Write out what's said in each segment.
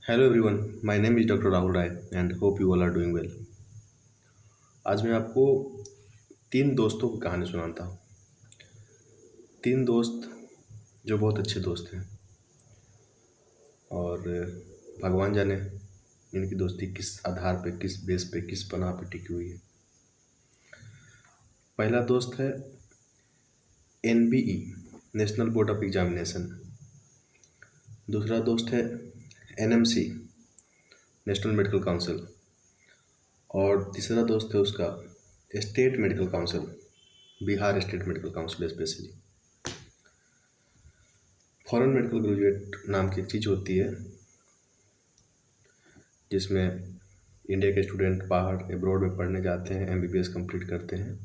Hello everyone, my name is Dr. Rahul Rai and hope you all are doing well. आज मैं आपको तीन दोस्तों की कहानी सुनाता हूँ। तीन दोस्त जो बहुत अच्छे दोस्त हैं और भगवान जाने इनकी दोस्ती किस आधार पे, किस बेस पे, किस पनाह पे टिकी हुई है। पहला दोस्त है NBE national board of examination. दूसरा दोस्त है NMC नेशनल मेडिकल काउंसिल और तीसरा दोस्त है उसका state medical council, Bihar state medical council specially. Foreign medical graduate नाम की एक चीज़ होती है जिसमें इंडिया के स्टूडेंट बाहर एब्रॉड में पढ़ने जाते हैं, MBBS कंप्लीट करते हैं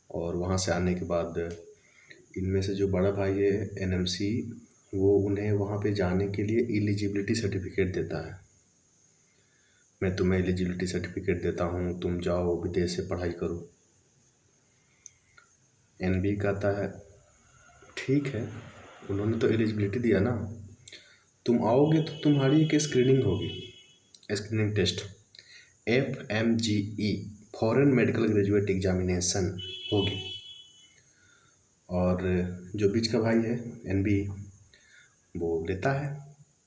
और वहाँ से आने के बाद इनमें से जो बड़ा भाई है NMC, वो उन्हें वहाँ पे जाने के लिए एलिजिबिलिटी सर्टिफिकेट देता है। मैं तुम्हें एलिजिबिलिटी सर्टिफिकेट देता हूँ, तुम जाओ विदेश से पढ़ाई करो। NB कहता है ठीक है, उन्होंने तो एलिजिबिलिटी दिया ना, तुम आओगे तो तुम्हारी एक स्क्रीनिंग होगी, screening test FMGE foreign medical graduate examination होगी। और जो बीच का भाई है NB, वो लेता है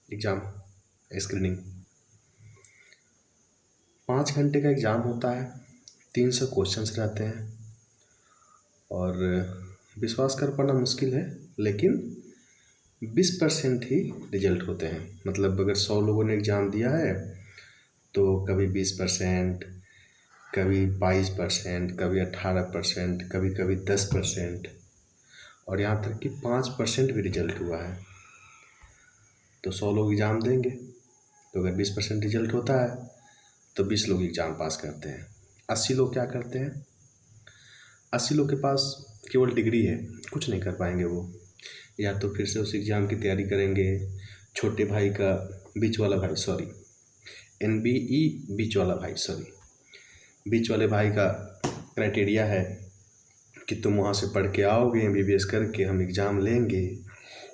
एग्ज़ाम, स्क्रीनिंग। 5 घंटे का एग्ज़ाम होता है, 300 क्वेश्चंस रहते हैं और विश्वास कर पाना मुश्किल है, लेकिन 20% ही रिजल्ट होते हैं। मतलब अगर 100 लोगों ने एग्ज़ाम दिया है तो कभी 20%, कभी 22%, कभी 18%, कभी कभी 10% और यहाँ तक कि 5% भी रिजल्ट हुआ है। तो 100 लोग एग्ज़ाम देंगे तो अगर 20% रिजल्ट होता है तो 20 लोग एग्ज़ाम पास करते हैं। 80 लोग क्या करते हैं? 80 लोग के पास केवल डिग्री है, कुछ नहीं कर पाएंगे वो, या तो फिर से उस एग्ज़ाम की तैयारी करेंगे। छोटे भाई का बीच वाला भाई, सॉरी NBE बीच वाला भाई, सॉरी बीच वाले भाई का क्राइटेरिया है कि तुम वहाँ से पढ़ के आओगे, MBBS करके हम एग्ज़ाम लेंगे,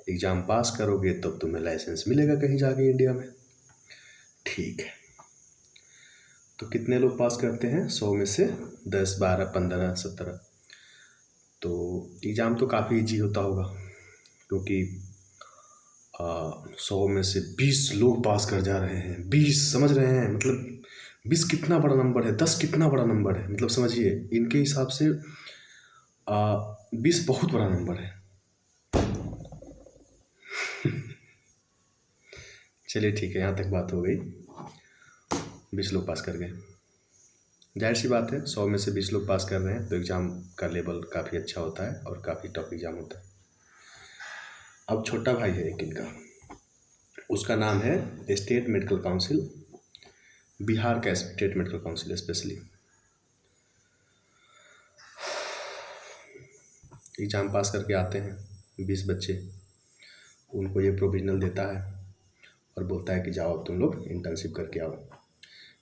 एग्ज़ाम पास करोगे तब तुम्हें लाइसेंस मिलेगा कहीं जाके इंडिया में। ठीक है, तो कितने लोग पास करते हैं? 100 में से 10, 12, 15, 17। तो एग्ज़ाम तो काफ़ी ईजी होता होगा क्योंकि 100 में से 20 लोग पास कर जा रहे हैं। 20 समझ रहे हैं? मतलब 20 कितना बड़ा नंबर है, 10 कितना बड़ा नंबर है, मतलब समझिए इनके हिसाब से 20 बहुत बड़ा नंबर है। चलिए ठीक है, यहाँ तक बात हो गई। 20 लोग पास कर गए, जाहिर सी बात है 100 में से 20 लोग पास कर रहे हैं तो एग्ज़ाम का लेवल काफ़ी अच्छा होता है और काफ़ी टफ एग्ज़ाम होता है। अब छोटा भाई है एक इनका, उसका नाम है स्टेट मेडिकल काउंसिल, बिहार का state medical council specially. Exam pass करके आते हैं 20 बच्चे, उनको ये प्रोविजनल देता है और बोलता है कि जाओ तुम लोग इंटर्नशिप करके आओ।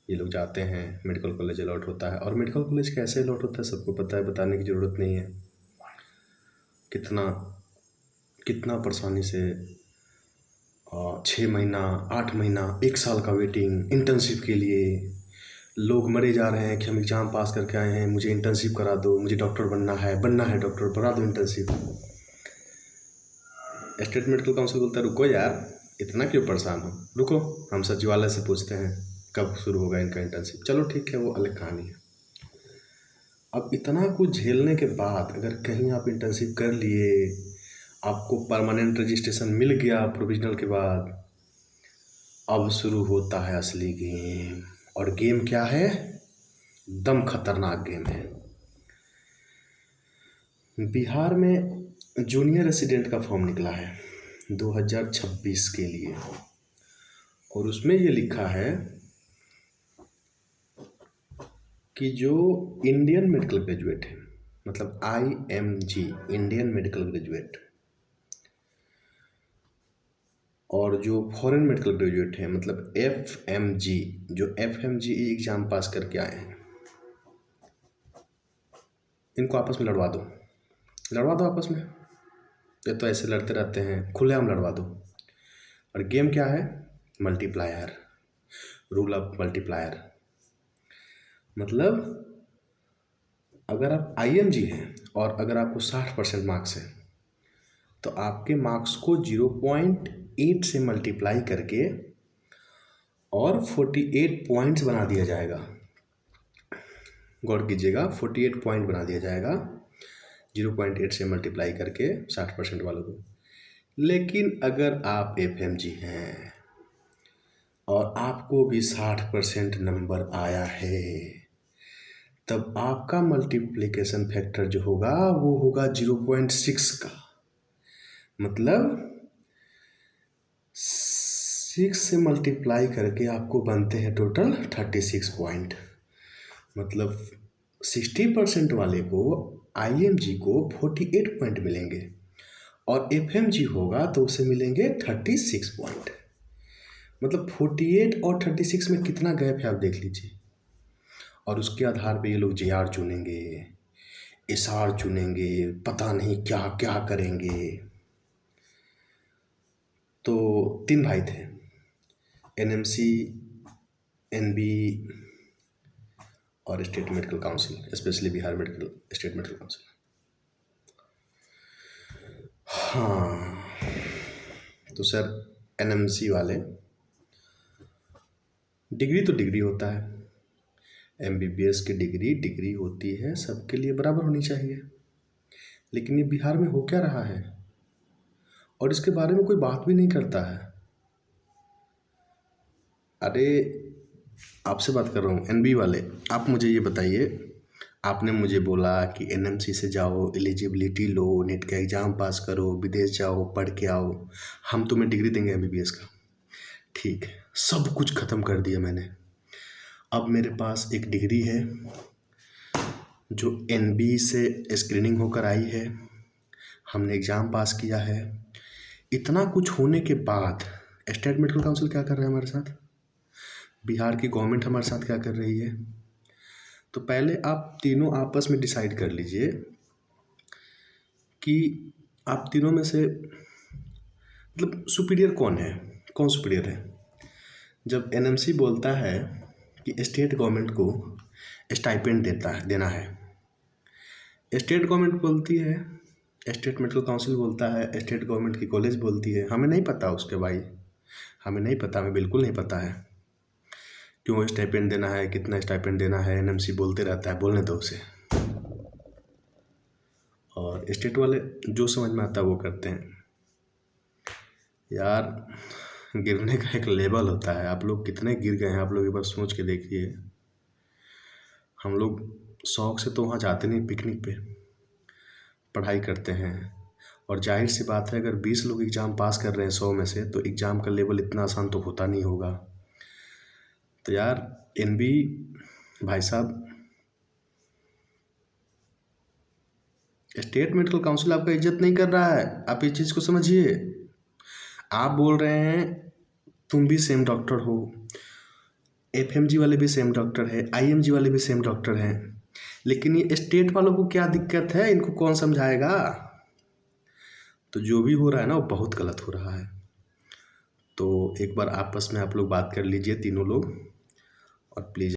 ये लोग जाते हैं, मेडिकल कॉलेज अलॉट होता है और मेडिकल कॉलेज कैसे अलॉट होता है सबको पता है, बताने की ज़रूरत नहीं है। कितना कितना परेशानी से 6 महीना, 8 महीना, 1 साल का वेटिंग इंटर्नशिप के लिए। लोग मरे जा रहे हैं कि हम एग्ज़ाम पास करके आए हैं, मुझे इंटर्नशिप करा दो, मुझे डॉक्टर बनना है डॉक्टर, करा दो इंटर्नशिप। स्टेट मेडिकल काउंसिल बोलता है रुको यार, इतना क्यों परेशान हो, रुको हम सचिवालय से पूछते हैं कब शुरू होगा इनका इंटर्नशिप। चलो ठीक है, वो अलग कहानी है। अब इतना कुछ झेलने के बाद अगर कहीं आप इंटर्नशिप कर लिए, आपको परमानेंट रजिस्ट्रेशन मिल गया प्रोविजनल के बाद, अब शुरू होता है असली गेम। और गेम क्या है? दम खतरनाक गेम है। बिहार में जूनियर रेसिडेंट का फॉर्म निकला है 2026 के लिए और उसमें ये लिखा है कि जो इंडियन मेडिकल ग्रेजुएट है, मतलब IMG इंडियन मेडिकल ग्रेजुएट, और जो फॉरेन मेडिकल ग्रेजुएट है मतलब FMG, जो FMGE एग्ज़ाम पास करके आए हैं, इनको आपस में लड़वा दो आपस में। ये तो ऐसे लड़ते रहते हैं, खुलेआम लड़वा दो। और गेम क्या है? Multiplier, rule of multiplier. मतलब अगर आप IMG हैं और अगर आपको 60% मार्क्स है तो आपके मार्क्स को 0.8 से मल्टीप्लाई करके और 48 पॉइंट्स बना दिया जाएगा। गौर कीजिएगा, 48 पॉइंट बना दिया जाएगा 0.8 से मल्टीप्लाई करके 60% वालों को। लेकिन अगर आप FMG हैं और आपको भी 60% नंबर आया है तब आपका मल्टीप्लिकेशन फैक्टर जो होगा वो होगा 0.6 का। मतलब 6 से मल्टीप्लाई करके आपको बनते हैं टोटल 36 पॉइंट। मतलब 60% वाले को IMG को 48 पॉइंट मिलेंगे और FMG होगा तो उसे मिलेंगे 36 पॉइंट। मतलब 48 और 36 में कितना गैप है आप देख लीजिए। और उसके आधार पे ये लोग JR चुनेंगे, SR चुनेंगे, पता नहीं क्या क्या करेंगे। तो 3 भाई थे, NMC, NB और state medical council, specially Bihar medical state medical council. हाँ, तो सर NMC वाले, डिग्री तो डिग्री होता है, MBBS की डिग्री होती है, सबके लिए बराबर होनी चाहिए। लेकिन ये बिहार में हो क्या रहा है और इसके बारे में कोई बात भी नहीं करता है। अरे आपसे बात कर रहा हूँ NB वाले, आप मुझे ये बताइए, आपने मुझे बोला कि NMC से जाओ, एलिजिबिलिटी लो, नेट का एग्ज़ाम पास करो, विदेश जाओ, पढ़ के आओ, हम तुम्हें डिग्री देंगे MBBS का। ठीक है, सब कुछ ख़त्म कर दिया मैंने। अब मेरे पास एक डिग्री है जो NB से स्क्रीनिंग होकर आई है, हमने एग्ज़ाम पास किया है। इतना कुछ होने के बाद स्टेट मेडिकल काउंसिल क्या कर रहा है हमारे साथ, बिहार की गवर्नमेंट हमारे साथ क्या कर रही है। तो पहले आप तीनों आपस में डिसाइड कर लीजिए कि आप तीनों में से मतलब सुपीरियर कौन है, कौन सुपीरियर है। जब NMC बोलता है कि स्टेट गवर्नमेंट को स्टाइपेंड देना है, स्टेट गवर्नमेंट बोलती है, स्टेट मेडिकल काउंसिल बोलता है, स्टेट गवर्नमेंट की कॉलेज बोलती है, हमें नहीं पता उसके भाई, हमें नहीं पता, हमें बिल्कुल नहीं पता है क्यों स्टाइपेंड देना है, कितना स्टाइपेंड देना है। NMC बोलते रहता है, बोलने दो उसे। और स्टेट वाले जो समझ में आता है वो करते हैं। यार गिरने का एक लेवल होता है, आप लोग कितने गिर गए हैं आप लोग एक बार सोच के देखिए। हम लोग शौक से तो वहाँ जाते नहीं, पिकनिक पे पढ़ाई करते हैं। और जाहिर सी बात है अगर 20 लोग एग्ज़ाम पास कर रहे हैं 100 में से, तो एग्ज़ाम का लेवल इतना आसान तो होता नहीं होगा। तो यार NB भाई साहब, स्टेट मेडिकल काउंसिल आपका इज्जत नहीं कर रहा है, आप इस चीज़ को समझिए। आप बोल रहे हैं तुम भी सेम डॉक्टर हो, FMG वाले भी सेम डॉक्टर है, IMG वाले भी सेम डॉक्टर हैं, लेकिन ये स्टेट वालों को क्या दिक्कत है, इनको कौन समझाएगा। तो जो भी हो रहा है ना वो बहुत गलत हो रहा है। तो एक बार आपस में आप लोग बात कर लीजिए तीनों लोग और प्लीज़